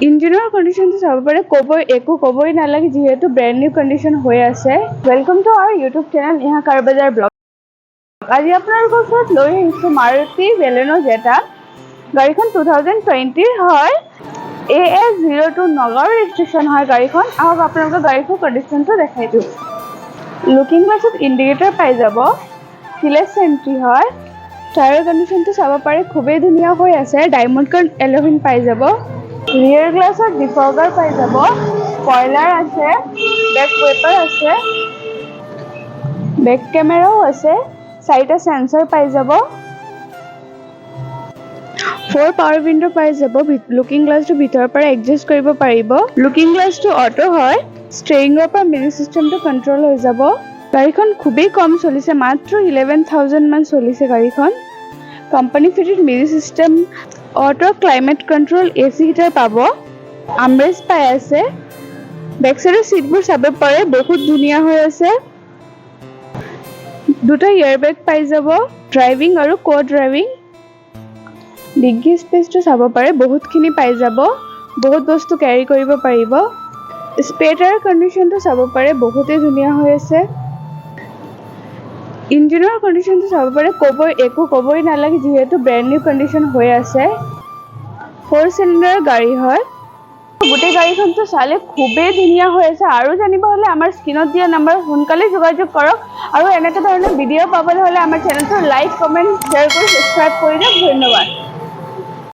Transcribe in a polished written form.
ইঞ্জিনৰ কণ্ডিশ্যনটো চাব পাৰে একো ক'বই নালাগে যিহেতু ব্ৰেণ্ড নিউ কণ্ডিশ্যন হৈ আছে। Welcome to our YouTube channel ইহা কাৰ বাজাৰ ব্লগ। আজি আপোনালোকৰ ওচৰত লৈ আহিছোঁ মাৰুতি বেলেনো জেটা। গাড়ীখন 2020 হয়। AS02 নগাঁও ৰেজিষ্ট্ৰেশ্যন হয় গাড়ীখন। আহক আপোনালোকৰ গাড়ীখন কণ্ডিশ্যনটো দেখাই দিওঁ। লুকিং গ্লাছত ইণ্ডিকেটৰ পাই যাব। কিলেছ এণ্ট্ৰি হয়। টায়াৰ কণ্ডিশ্যনটো চাব পাৰে খুবেই ধুনীয়া হৈ আছে। ডায়মণ্ড কাট এল'ভিন পাই যাব। ৰিয়েৰ গ্লাছত ডিফগাৰ পাই যাব। স্পইলাৰ আছে, বেক ৱাইপাৰ আছে, বেক কেমেৰাও আছে, 4টা সেন্সৰ পাই যাব। 4 পাৱাৰ উইণ্ডো পাই যাব। লুকিং গ্লাছটো ভিতৰৰ পৰা এডজাষ্ট কৰিব পাৰিব। লুকিং গ্লাছটো অটো হয়। ষ্টেৰিঙৰ পৰা মিউজিক চিষ্টেমটো কণ্ট্ৰল হৈ যাব। গাড়ীখন খুবেই কম চলিছে, মাত্ৰ 11,000 মান চলিছে গাড়ীখন। Company fitted music system, auto climate control, AC heater পাব। আমৰেষ্ট পাই আছে। বেক চাইডৰ চিটবোৰ চাব পাৰে বহুত ধুনীয়া হৈ আছে। 2টা এয়াৰবেগ পাই যাব। ড্ৰাইভিং আৰু ড্ৰাইভিং। ডিগ্গি স্পেচটো চাব পাৰে বহুতখিনি পাই যাব। বহুত বস্তু কেৰি কৰিব পাৰিব। স্পেয়াৰ টায়াৰ কণ্ডিশ্যনটো চাব পাৰে বহুতেই ধুনীয়া হৈ আছে। ইঞ্জিনৰ কণ্ডিশ্যনটো চাব পাৰে একো ক'বই নালাগে যিহেতু ব্ৰেণ্ড নিউ কণ্ডিশ্যন হৈ আছে। 4 চিলিণ্ডাৰৰ গাড়ী হয়। গোটেই গাড়ীখনটো চালে খুবেই ধুনীয়া হৈ আছে। আৰু জানিব হ'লে আমাৰ স্ক্ৰীনত দিয়া নাম্বাৰত সোনকালে যোগাযোগ কৰক। আৰু এনেকুৱা ধৰণৰ ভিডিঅ' পাবলৈ হ'লে আমাৰ চেনেলটো লাইক, কমেণ্ট, শ্বেয়াৰ কৰি ছাবস্ক্ৰাইব কৰি দিয়ক। ধন্যবাদ।